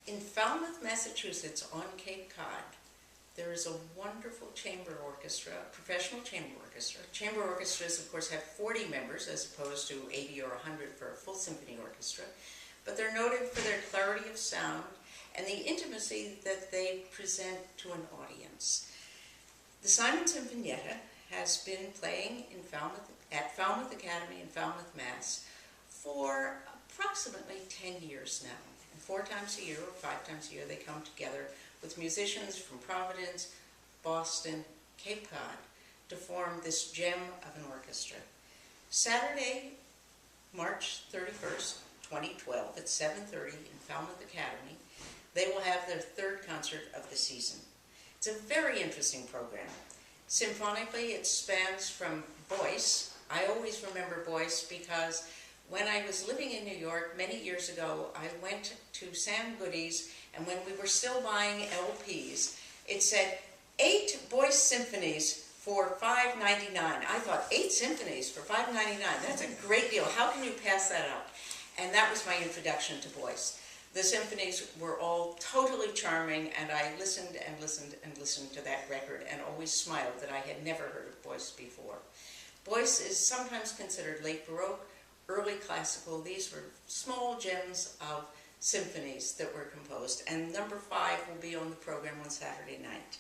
In Falmouth, Massachusetts, on Cape Cod, there is a wonderful chamber orchestra, professional chamber orchestra. Chamber orchestras, of course, have 40 members as opposed to 80 or 100 for a full symphony orchestra, but they're noted for their clarity of sound and the intimacy that they present to an audience. The Simon Sinfonietta has been playing in at Falmouth Academy in Falmouth, Mass. for approximately 10 years now. And 4 times a year or 5 times a year they come together with musicians from Providence, Boston, Cape Cod to form this gem of an orchestra. Saturday, March 31st, 2012 at 7:30 in Falmouth Academy, they will have their 3rd concert of the season. It's a very interesting program. Symphonically, it spans from Boyce. I always remember Boyce because when I was living in New York many years ago, I went to Sam Goody's, and when we were still buying LPs, it said 8 Boyce symphonies for $5.99. I thought 8 symphonies for $5.99. That's a great deal. How can you pass that up? And that was my introduction to Boyce. The symphonies were all totally charming, and I listened and listened and listened to that record and always smiled that I had never heard of Boyce before. Boyce is sometimes considered late Baroque, early classical. These were small gems of symphonies that were composed, and number 5 will be on the program on Saturday night.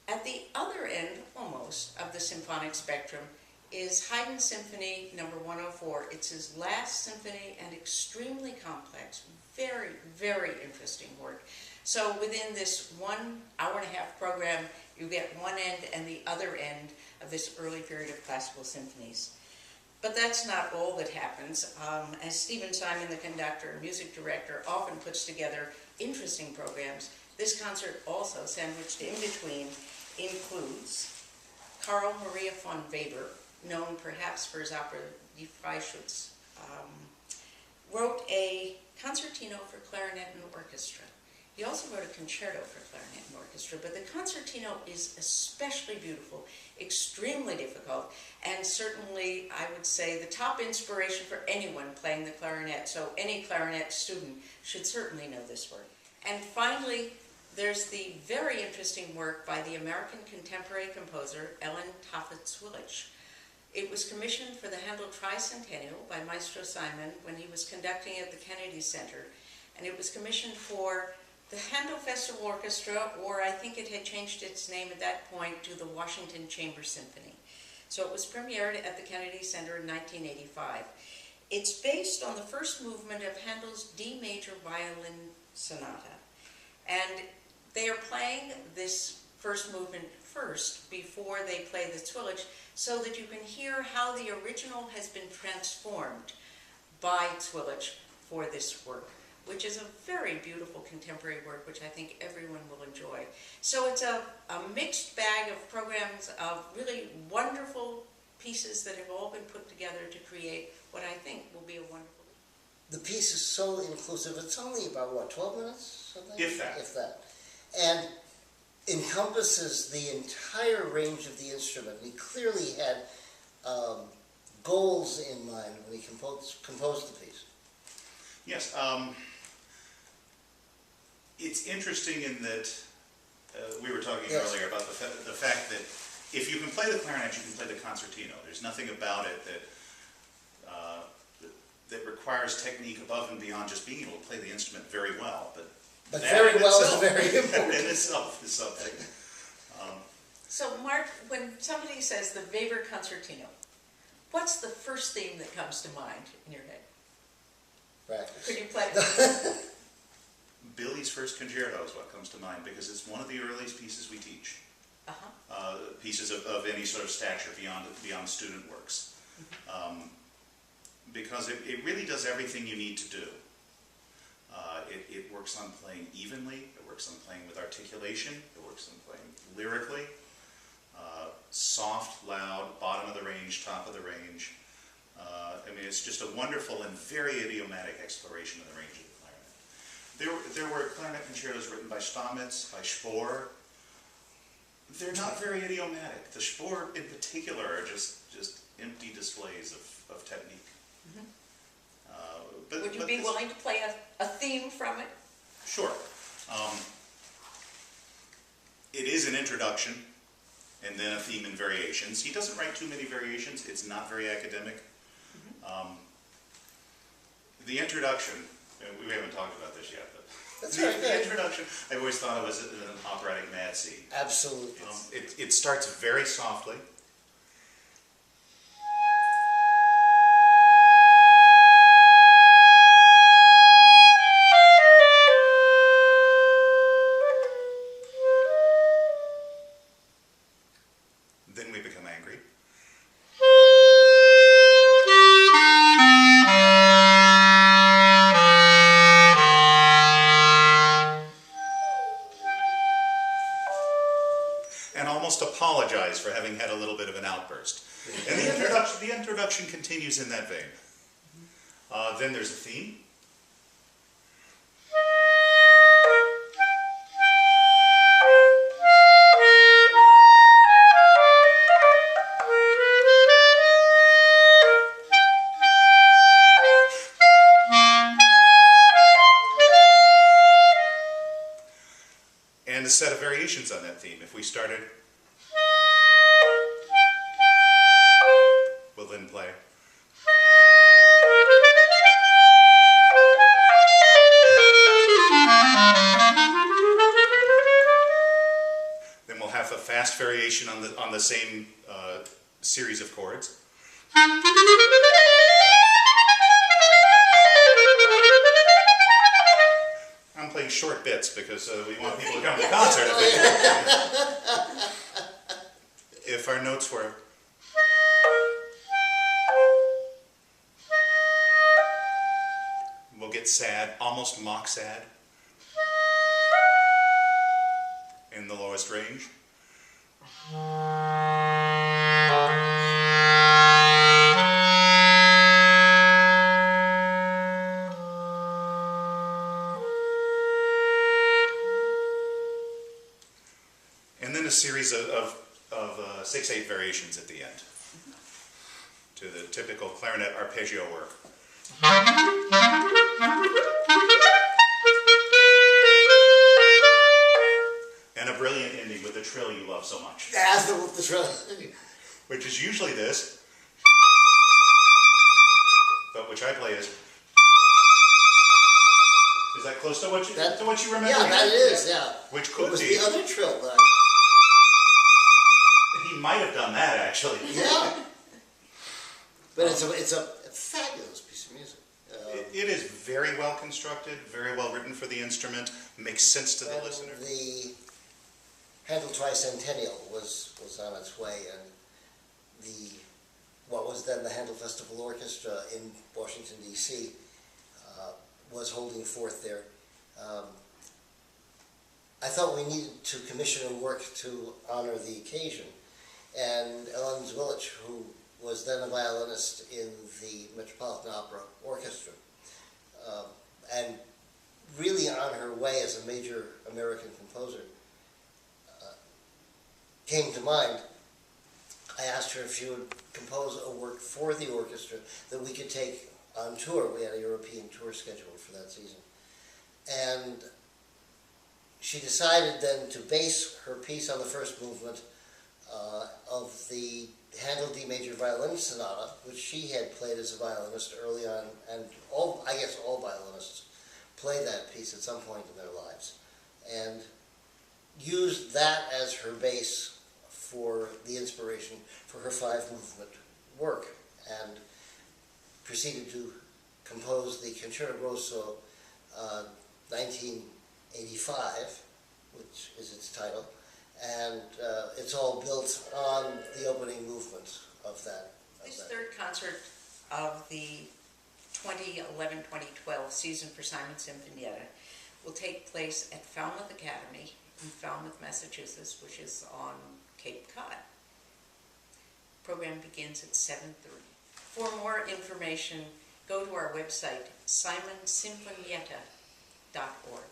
At the other end, almost, of the symphonic spectrum is Haydn Symphony No. 104. It's his last symphony and extremely complex, very, very interesting work. So within this 1 hour-and-a-half program, you get one end and the other end of this early period of classical symphonies. But that's not all that happens. As Simon Sinfonietta, the conductor and music director, often puts together interesting programs, this concert also, sandwiched in between, includes Carl Maria von Weber, known perhaps for his opera Die Freischütz, wrote a concertino for clarinet and orchestra. He also wrote a concerto for clarinet and orchestra, but the concertino is especially beautiful, extremely difficult, and certainly, I would say, the top inspiration for anyone playing the clarinet, so any clarinet student should certainly know this work. And finally, there's the very interesting work by the American contemporary composer Ellen Taaffe Zwilich. It was commissioned for the Handel Tricentennial by Maestro Simon when he was conducting at the Kennedy Center, and it was commissioned for the Handel Festival Orchestra, or I think it had changed its name at that point to the Washington Chamber Symphony. So it was premiered at the Kennedy Center in 1985. It's based on the first movement of Handel's D major violin sonata, and they are playing this first movement first before they play the Zwilich, so that you can hear how the original has been transformed by Zwilich for this work, which is a very beautiful contemporary work, which I think everyone will enjoy. So it's a mixed bag of programs of really wonderful pieces that have all been put together to create what I think will be a wonderful... The piece is so inclusive. It's only about, what, 12 minutes? Something? If that. If that. And encompasses the entire range of the instrument. He clearly had goals in mind when he composed the piece. Yes. It's interesting in that we were talking earlier about the fact that if you can play the clarinet, you can play the concertino. There's nothing about it that requires technique above and beyond just being able to play the instrument very well. But very well is very important. In itself is something. So, Mark, when somebody says the Weber Concertino, what's the first theme that comes to mind in your head? Practice. Could you play it? Billy's first concerto is what comes to mind because it's one of the earliest pieces we teach. Pieces of any sort of stature beyond student works. Because it really does everything you need to do. It works on playing evenly, it works on playing with articulation, it works on playing lyrically, soft, loud, bottom of the range, top of the range. I mean, it's just a wonderful and very idiomatic exploration of the range of the clarinet. There were clarinet concertos written by Stamitz, by Spohr. They're not very idiomatic. The Spohr in particular are just empty displays of technique. Would you be willing to play a theme from it? Sure. It is an introduction, and then a theme and variations. He doesn't write too many variations. It's not very academic. The introduction, and we haven't talked about this yet, but That's the, right. the introduction, I've always thought of as an operatic mad scene. Absolutely. It starts very softly. Then we become angry. And almost apologize for having had a little bit of an outburst. And the introduction continues in that vein. Then there's a theme. And a set of variations on that theme. If we started, we'll then play. Then we'll have a fast variation on the same series of chords. I'm playing short bits because we want people to come to the concert. If our notes were... We'll get sad, almost mock sad, in the lowest range. And then a series of 6/8 variations at the end, to the typical clarinet arpeggio work. And a brilliant ending with the trill you love so much. That's the trill. Which is usually this, but which I play is that close to what you remember? Yeah, that is, yeah. Which could It was be. the other trill that He might have done that, actually. yeah. But it's a fabulous piece of music. It is very well constructed, very well written for the instrument, makes sense to the And listener. the Handel Tricentennial was on its way, and what was then the Handel Festival Orchestra in Washington, D.C., was holding forth there. I thought we needed to commission a work to honor the occasion, and Ellen Zwilich, who was then a violinist in the Metropolitan Opera Orchestra, and really on her way as a major American composer, came to mind. I asked her if she would compose a work for the orchestra that we could take on tour. We had a European tour scheduled for that season. And she decided then to base her piece on the first movement of the Handel D major violin sonata, which she had played as a violinist early on, and I guess all violinists play that piece at some point in their lives, and used that as her base for the inspiration for her 5-movement work, and proceeded to compose the Concerto Grosso 1985, which is its title, and it's all built on the opening movement of that. This third concert of the 2011-2012 season for Simon Sinfonietta will take place at Falmouth Academy in Falmouth, Massachusetts, which is on Cape Cod. Program begins at 7:30. For more information, go to our website, simonsinfonietta.org.